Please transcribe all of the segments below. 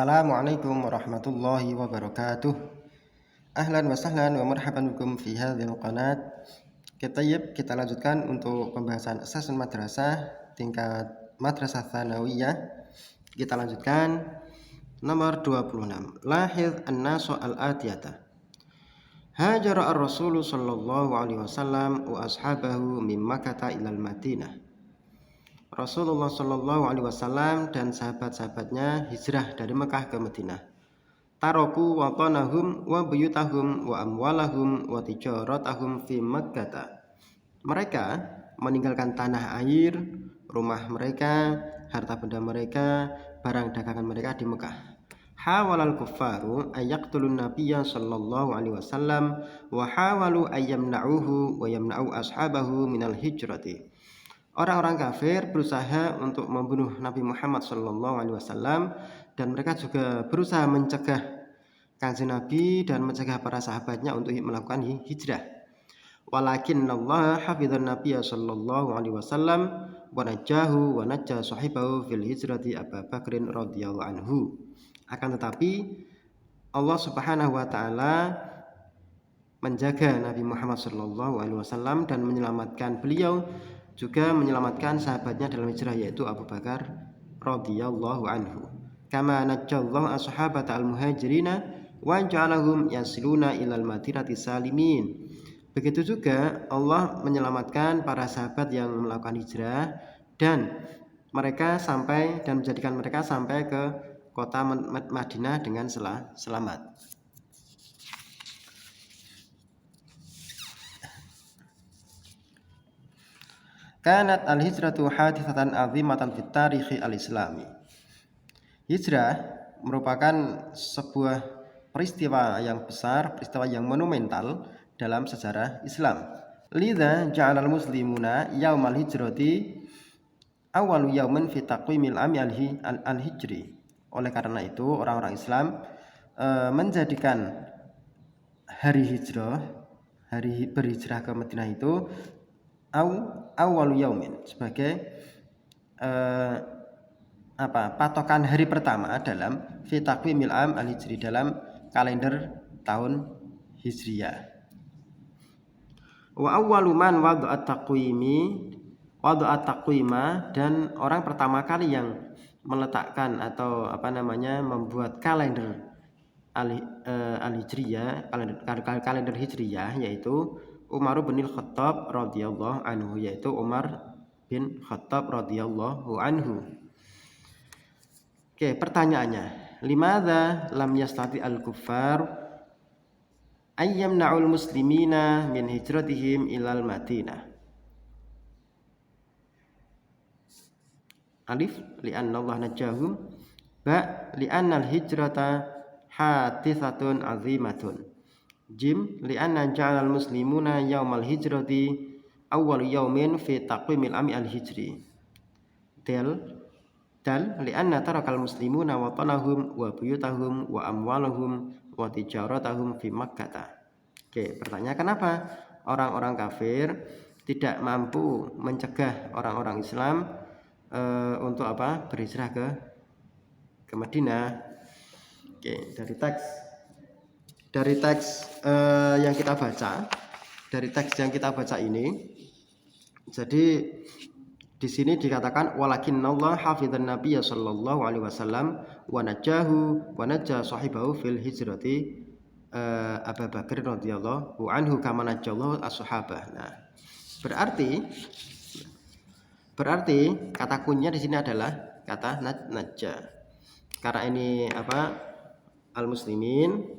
Assalamualaikum warahmatullahi wabarakatuh. Ahlan wa sahlan wa marhaban bikum fi hadhil qanat. Kita lanjutkan untuk pembahasan asasun madrasah tingkat madrasah tsanawiyah. Kita lanjutkan nomor 26. Lahidh an-nasu al-atiyata. Hajara ar-Rasul sallallahu alaihi wasallam wa ashabahu min Makkah ila al-Madinah. Rasulullah Shallallahu Alaihi Wasallam dan sahabat-sahabatnya hijrah dari Mekah ke Madinah. Taroku watanahum wa buyutahum wa amwalahum wa tijaratahum fi Makkah. Mereka meninggalkan tanah air, rumah mereka, harta benda mereka, barang dagangan mereka di Mekah. Hawalal kuffaru ayaqtulun nabiyya sallallahu alaihi wasallam wa hawalu ayyamna'uhu wa yamna'u ashabahu minal hijrati. Orang-orang kafir berusaha untuk membunuh Nabi Muhammad SAW dan mereka juga berusaha mencegah Kanjeng Nabi dan mencegah para sahabatnya untuk melakukan hijrah. Walakin Allah hafidhan Nabi sallallahu alaihi wasallam wa najahu wa najja sahibahu fil hijrati Abu Bakrin radhiyallahu anhu. Akan tetapi Allah Subhanahu wa taala menjaga Nabi Muhammad sallallahu alaihi wasallam dan menyelamatkan beliau, juga menyelamatkan sahabatnya dalam hijrah, yaitu Abu Bakar radhiyallahu anhu. Kama najjallahu ashabata al-muhajirina wa ja'alahum yasiluna ilal madinati salimin. Begitu juga Allah menyelamatkan para sahabat yang melakukan hijrah dan mereka sampai dan menjadikan mereka sampai ke kota Madinah dengan selamat. Kanat al-hijratu haditsatan azimatan fit tarikhi al-islami. Hijrah merupakan sebuah peristiwa yang besar, peristiwa yang monumental dalam sejarah Islam. Lidza ja'alal muslimuna yaumal hijrati awwalu yaumin fi taqwimil ami al-hijri. Oleh karena itu orang-orang Islam menjadikan hari hijrah, hari berhijrah ke Madinah itu awwalu yaumin sebagai patokan hari pertama dalam fi taqwimil am al-hijri, dalam kalender tahun Hijriyah. Wa awwalu man wada'a taqwima, dan orang pertama kali yang meletakkan atau membuat kalender al-hijriyah, kalender hijriyah, yaitu Umar bin Khattab radhiyallahu anhu, yaitu Umar bin Khattab radhiyallahu anhu. Oke, pertanyaannya, limadza lam yastati al-kuffar ayyamna'ul muslimina min hijratihim ilal Madinah? Alif, li'anna Allah najahum. Ba, li'anna al-hijrata haditsatun azimatun. Jim, li'anna ja'alal muslimuna yaumal hijrati awwal yaumin fi taqwimil ami al-hijri. Dal, li'anna tarakal muslimuna watanahum wa buyutahum wa amwalahum wa tijaratahum fi Makkah. Oke, pertanyaan, kenapa orang-orang kafir tidak mampu mencegah orang-orang Islam untuk berhijrah ke Madinah? Oke, dari teks yang kita baca, ini, jadi di sini dikatakan walakinnallaha hafizan nabiyya sallallahu alaihi wasallam wa najahu wa najja sahibahu fil hijrati Abu Bakar radhiyallahu anhu kama najjallahu as-sahabah. Nah, berarti kata kuncinya di sini adalah kata najja. Karena ini al-muslimin,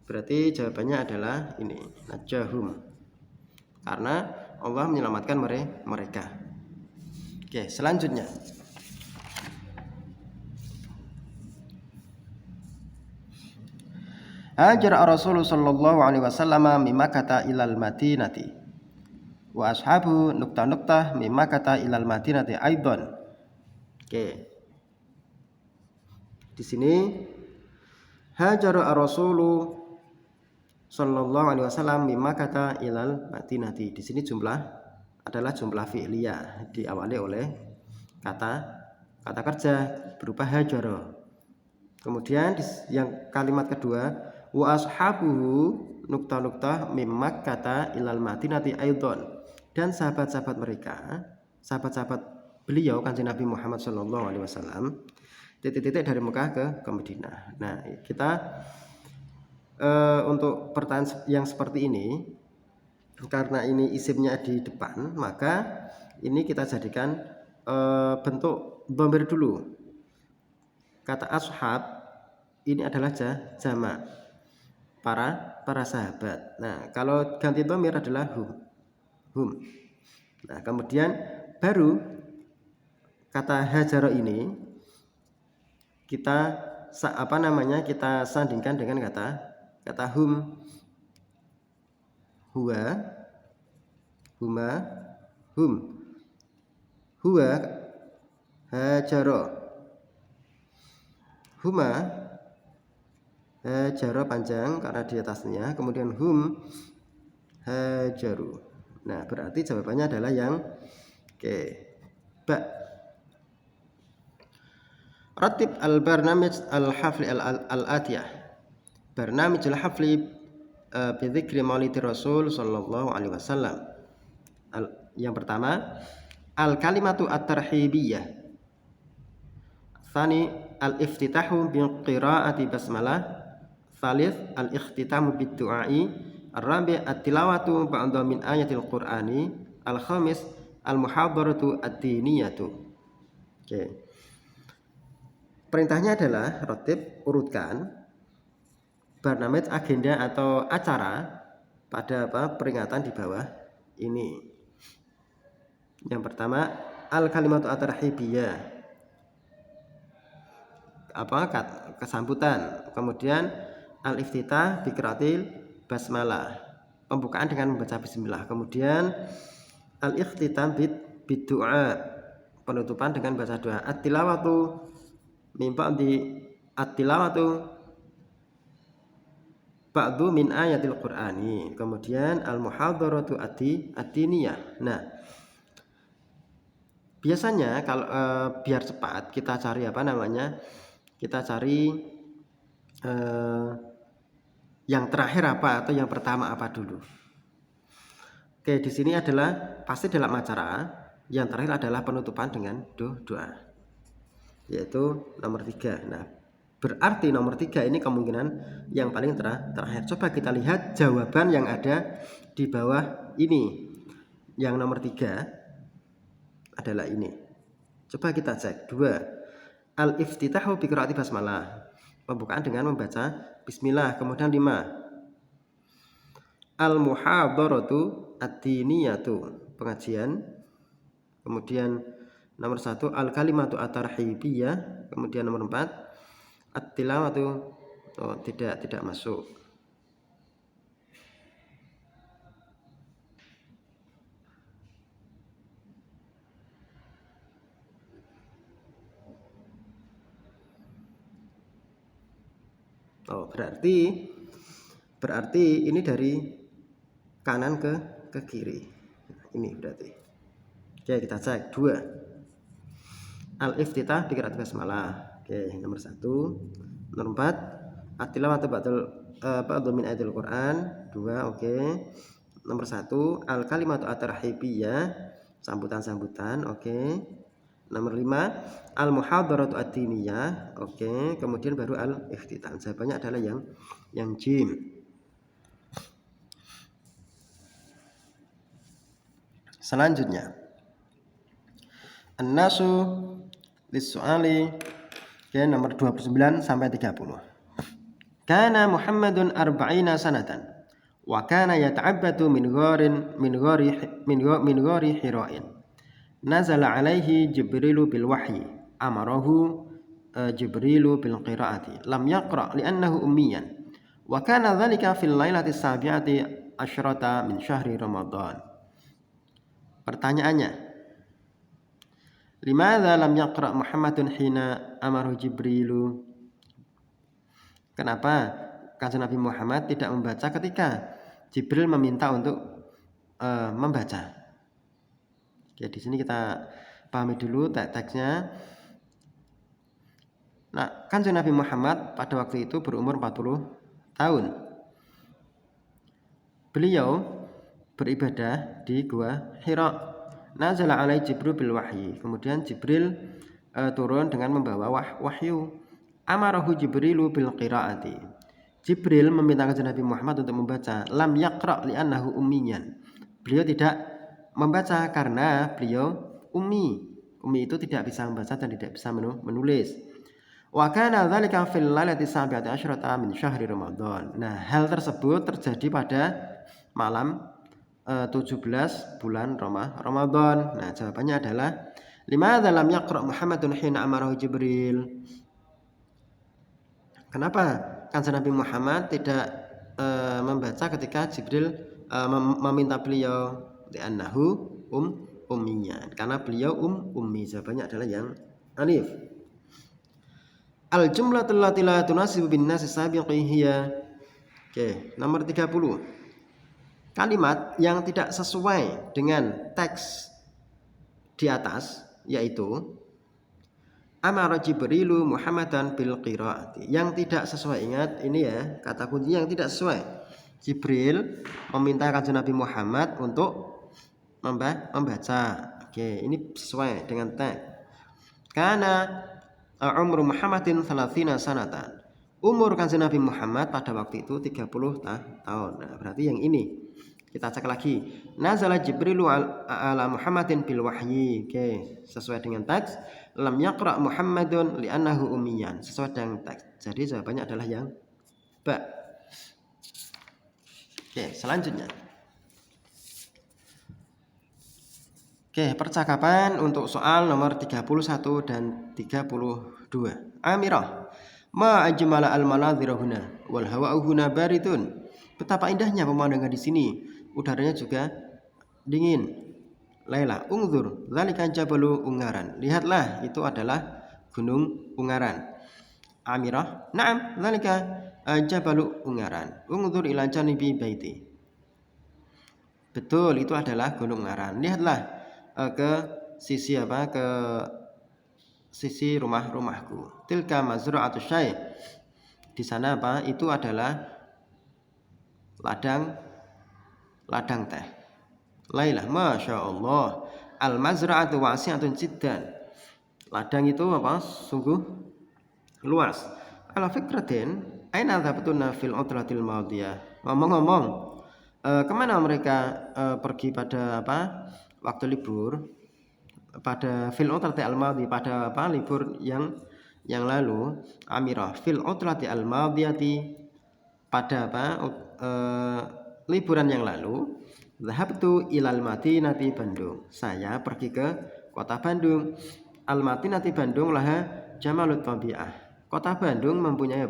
berarti jawabannya adalah ini, najahum, karena Allah menyelamatkan mereka. Oke, selanjutnya. Hajar Rasulullah sallallahu alaihi wasallam min Makkah ilal Madinati wa ashabu nuktah min Makkah ilal Madinati aidan. Oke. Di sini hajar Rasulullah sallallahu alaihi wasallam min Makkah ilal Madinati. Di sini adalah jumlah fi'liyah, diawali oleh kata kerja berupa hajara. Kemudian yang kalimat kedua, wa ashabuhu nukta-nukta mimmak kata ilal madinati aidon, dan sahabat-sahabat mereka, sahabat-sahabat beliau Kanjeng Nabi Muhammad SAW, titik-titik dari Mekah ke Madinah. Nah, kita untuk pertanyaan yang seperti ini, karena ini isimnya di depan, maka ini kita jadikan bentuk dhamir dulu. Kata ashab ini adalah jamak para sahabat. Nah, kalau ganti dhamir adalah hum. Nah, kemudian baru kata hajaro ini kita kita sandingkan dengan kata hum, huwa, huma, hum. Huwa hajaro, huma hajaro panjang karena di atasnya, kemudian hum hajaru. Nah, berarti jawabannya adalah yang ba. Ratib al-barnamij al-hafli al-atiyah. Barnamij al-hafli bi dzikri maulidi Rasul sallallahu alaihi wasallam. Yang pertama, al-kalimatu at-tarhibiyah. Tsani al-iftitahu bi qiraati basmalah. Tsalits al-ikhtitamu bid du'ai. Ar-rabi' at-tilawatu ba'da min ayatil qur'ani. Al-khamis al-muhadaratu ad-diniyatu. Oke. Perintahnya adalah ratib, urutkan barnamij, agenda atau acara pada peringatan di bawah ini. Yang pertama, al-kalimatu at-tarhibiyah, kesambutan. Kemudian al-iftitah bi qiraatil basmalah, pembukaan dengan membaca bismillah. Kemudian al-ikhtitam bid du'a, penutupan dengan baca doa. At-tilawatu mimpa di at-tilawatu ba'du min ayatil qur'ani. Kemudian al-muhadaratu ad-diniyah. Nah, biasanya kalau biar cepat kita cari kita cari yang terakhir apa atau yang pertama apa dulu. Oke, di sini adalah pasti dalam acara yang terakhir adalah penutupan dengan doa, yaitu nomor 3. Nah, berarti nomor 3 ini kemungkinan yang paling terakhir. Coba kita lihat jawaban yang ada di bawah ini. Yang nomor 3 adalah ini. Coba kita cek. 2. Al-iftitahu bi qiraati basmalah, pembukaan dengan membaca bismillah. Kemudian 5. Al-muhadaratu ad-diniyatu, pengajian. Kemudian nomor 1 al-kalimatu at-tarhibiyah. Kemudian nomor 4 at-tilawatu, tidak masuk. Berarti ini dari kanan ke kiri. Ini berarti. Oke, kita cek. 2. Al-iftitah bi qiraati basmalah. Oke, nomor 1. Nomor 4 at-tilawatu ba'du min ayatil Qur'an. 2. Oke. Nomor 1 al-kalimatu at-tarhibiyah, sambutan-sambutan. Oke. Nomor 5 al-muhadaratu ad-diniyah. Oke. Kemudian baru al-iftitah. Jawabannya adalah yang jim. Selanjutnya, an-nasu lis-su'ali, nomor 29 sampai 30. Kana Muhammadun arba'ina sanatan wa kana yata'abbadu min ghari Hira'in. Nazala alaihi Jibrilu bil wahyi, amarahu Jibrilu bil qiraati, lam yaqra li'annahu ummiyan, wa kana dhalika fil lailati sabi'ati asyrata min syahri Ramadan. Pertanyaannya, limadza lam yaqra Muhammadun hina amaru Jibrilu? Kenapa Kanjeng Nabi Muhammad tidak membaca ketika Jibril meminta untuk membaca? Oke, di sini kita pahami dulu teksnya. Nah, Kanjeng Nabi Muhammad pada waktu itu berumur 40 tahun. Beliau beribadah di Gua Hira. Nazala alai Jibril bil wahyi. Kemudian Jibril turun dengan membawa wahyu. Amarahu Jibrilu bil qiraati. Jibril meminta Kanjeng Nabi Muhammad untuk membaca. Lam yaqra li'annahu ummiyan. Beliau tidak membaca karena beliau ummi. Ummi itu tidak bisa membaca dan tidak bisa menulis. Wa kana dzalika fil lailati 17 min syahri Ramadan. Nah, hal tersebut terjadi pada malam 17 bulan Ramadan. Nah, jawabannya adalah limadza lam yaqra Muhammadun hina amarahu Jibril. Kenapa Kanjeng Nabi Muhammad tidak membaca ketika Jibril meminta beliau? Li'annahu ummiyan. Karena beliau ummi. Jawabannya adalah yang alif. Al-jumlatul lati la tunasibu bin nasi sabiqi hiya. Oke, nomor 30. Kalimat yang tidak sesuai dengan teks di atas yaitu amara Jibrilu Muhammadan bil qiraati. Yang tidak sesuai, ingat ini ya, kata kunci yang tidak sesuai. Jibril meminta Kanjeng Nabi Muhammad untuk membaca. Oke, ini sesuai dengan teks. Karena umur Muhammadin 30 sanatan. Umur Kanjeng Nabi Muhammad pada waktu itu 30 tahun. Nah, berarti yang ini. Kita cek lagi. Nazala Jibrilu ala Muhammadin bil wahyi. Oke, sesuai dengan teks. Lam yaqra Muhammadun li'annahu ummiyan. Sesuai dengan teks. Jadi jawabannya adalah yang ba. Oke, selanjutnya. Oke, percakapan untuk soal nomor 31 dan 32. Amirah, ma ajmala al-manadhira huna wal hawa'u huna baridun. Betapa indahnya pemandangan di sini. Udaranya juga dingin. Laila, ungzur, dzalika jabalu Ungaran. Lihatlah, itu adalah Gunung Ungaran. Amirah, na'am, dzalika jabalu Ungaran. Ungzur ila janibi baiti. Betul, itu adalah Gunung Ungaran. Lihatlah ke sisi ke sisi rumahku. Tilka mazra'atu syai. Di sana itu adalah ladang teh. Lailah, masya Allah. Al mazra'atu wasi'atun jiddan. Ladang itu sungguh luas. Ala fikratin aina dzabtuna fil utratil madiyah. Ngomong-ngomong, kemana mereka pergi pada waktu libur, pada fil utrati al-madhi, pada libur yang lalu. Amirah fil utrati al-madhiyati, pada liburan yang lalu. Zahabtu ilal madinati Bandung. Saya pergi ke kota Bandung. Al-madinati Bandung laha jamalut tabi'ah. Kota Bandung mempunyai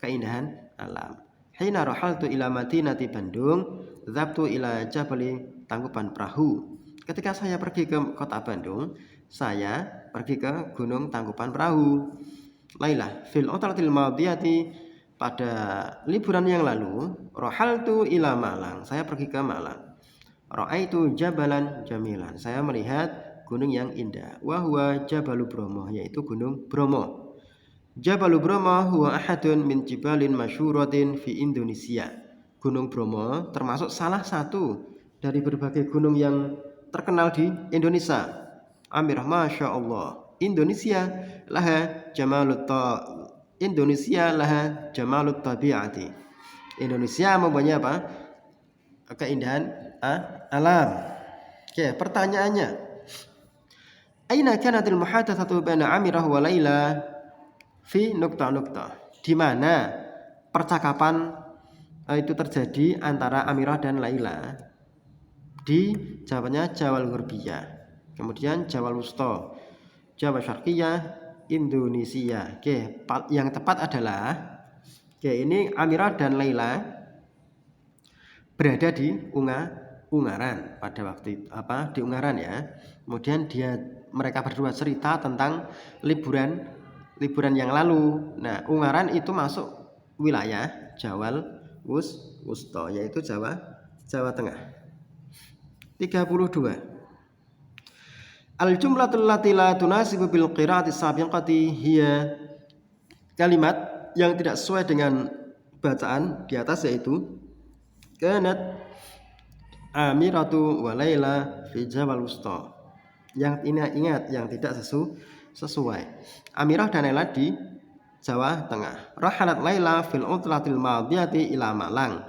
keindahan alam. Hina rahaltu ila madinati Bandung, zahabtu ila jabali Tangkuban Perahu. Ketika saya pergi ke kota Bandung, saya pergi ke Gunung Tangkuban Perahu. Lailah fil utratil madiyati, pada liburan yang lalu. Rahaltu ila Malang, saya pergi ke Malang. Ra'aitu jabalan jamilan, saya melihat gunung yang indah. Wa huwa Jabalu Bromo, yaitu Gunung Bromo. Jabalu Bromo huwa ahadun min jibalin masyhuratin fi Indonesia. Gunung Bromo termasuk salah satu dari berbagai gunung yang terkenal di Indonesia. Amirah, masya Allah. Indonesia laha jamalut tabi'ati. Indonesia mempunyai keindahan alam. Oke, pertanyaannya, aina kanatil muhadatsatu baina Amirah wa Laila fi nukta. Di mana percakapan itu terjadi antara Amirah dan Laila? Di jawabannya Jawal Ghurbiyah, kemudian Jawal Wusta, Jawa Syarqiyah, Indonesia. Oke, yang tepat adalah ini Amirah dan Laila berada di Ungaran pada waktu di Ungaran ya. Kemudian mereka berdua cerita tentang liburan yang lalu. Nah, Ungaran itu masuk wilayah Jawal Wusta, yaitu Jawa Tengah. 32. Al-jumlatul lati la tunasibu bil qiraati sabiqati hiya. kalimat yang tidak sesuai dengan bacaan di atas, yaitu kanat amiratu wa laila fi jawal wusta. Yang ini ingat, yang tidak sesuai. Amirah dan Laila di Jawa Tengah. Rahalat Laila fil utlatil madiyati ila Malang.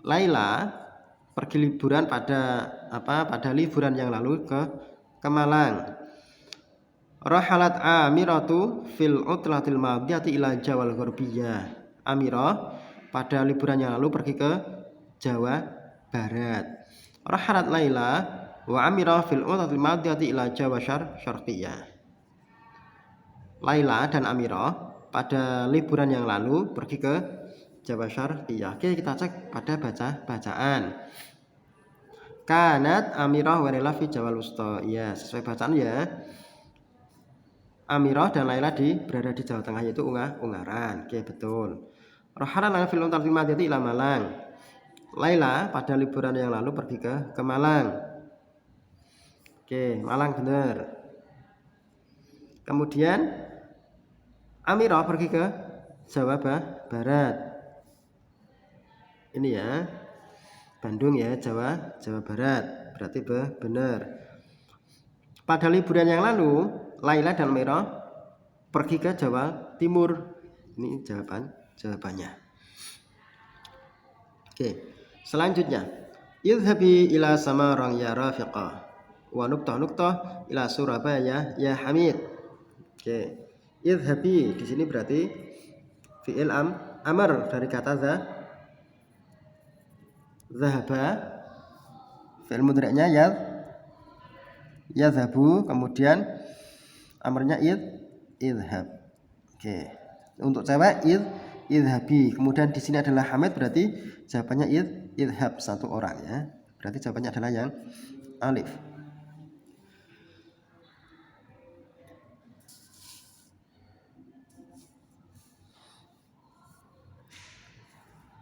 Laila pergi liburan pada liburan yang lalu ke Malang. Rahalat Amiratu fil utlatil madiyati ila Jawal Ghurbiyah. Amirah pada liburan yang lalu pergi ke Jawa Barat. Rahalat Laila wa Amirah fil utlatil madiyati ila Jawa Syarqiyah. Laila dan Amirah pada liburan yang lalu pergi ke Jawa Syarqiyah. Oke, kita cek pada bacaan. Kanat Amirah wa Laila fi Jawal Wusta. Ya, sesuai bacaan ya. Amirah dan Laila berada di Jawa Tengah, yaitu Ungaran. Oke, betul. Rahalat Laila fil utlatil madiyati ila Malang. Laila pada liburan yang lalu pergi ke Malang. Oke, Malang benar. Kemudian Amirah pergi ke Jawa Barat. Ini ya, Bandung ya, Jawa Barat. Berarti benar. Pada liburan yang lalu, Laila dan Amirah pergi ke Jawa Timur. Ini jawabannya. Oke, selanjutnya, idhabi ila Samarang ya Rafiqah wa nuqtah ila Surabaya ya Hamid. Oke, idhabi di sini berarti fi'il amr dari kata zahaba. Fi'il mudhari'nya yadhabu, kemudian amrnya idhab. Oke, untuk cewek idhabi. Kemudian di sini adalah Hamid, berarti jawabannya idhab, satu orang ya. Berarti jawabannya adalah yang alif.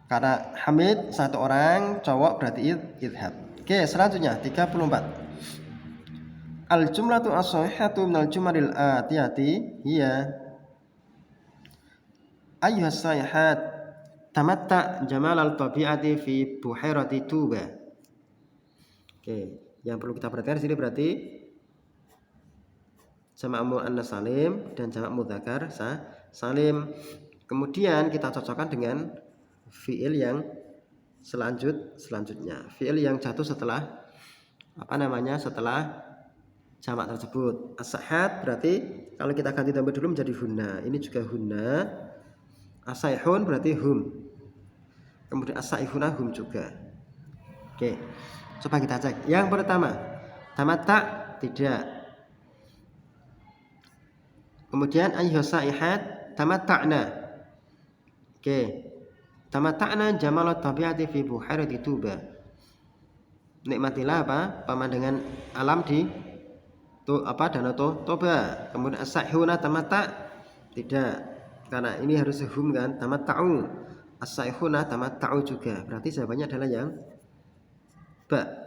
Karena Hamid satu orang cowok, berarti idhab. Oke, selanjutnya 34. Al jumlatu as-sahihatu minal jumalil atiyati hiya ayyuhas sayhat tamatta jamalal tabi'ati fi buhairati Tuba. Oke, yang perlu kita perhatikan di sini berarti jamak muannas salim dan jamak mudzakkar salim. Kemudian kita cocokkan dengan fiil yang selanjutnya. Fiil yang jatuh setelah setelah jamak tersebut. As-sahat berarti kalau kita ganti tambah dulu menjadi hunna. Ini juga hunna. As-saihun berarti hum. Kemudian as-saihuna hum juga. Oke, coba kita cek. Yang pertama, tamatta tidak. Kemudian ayyuhas saihat tamatta'na. Oke, tamatta'na jamalat tabi'ati fi buhairati Tuba. Nikmatilah pemandangan alam di Danau Toba. Kemudian as-saihuna tamatta tidak. Karena ini harus hum kan, tamatta'u. As-saihuna tamatta'u juga. Berarti jawabannya adalah yang ba.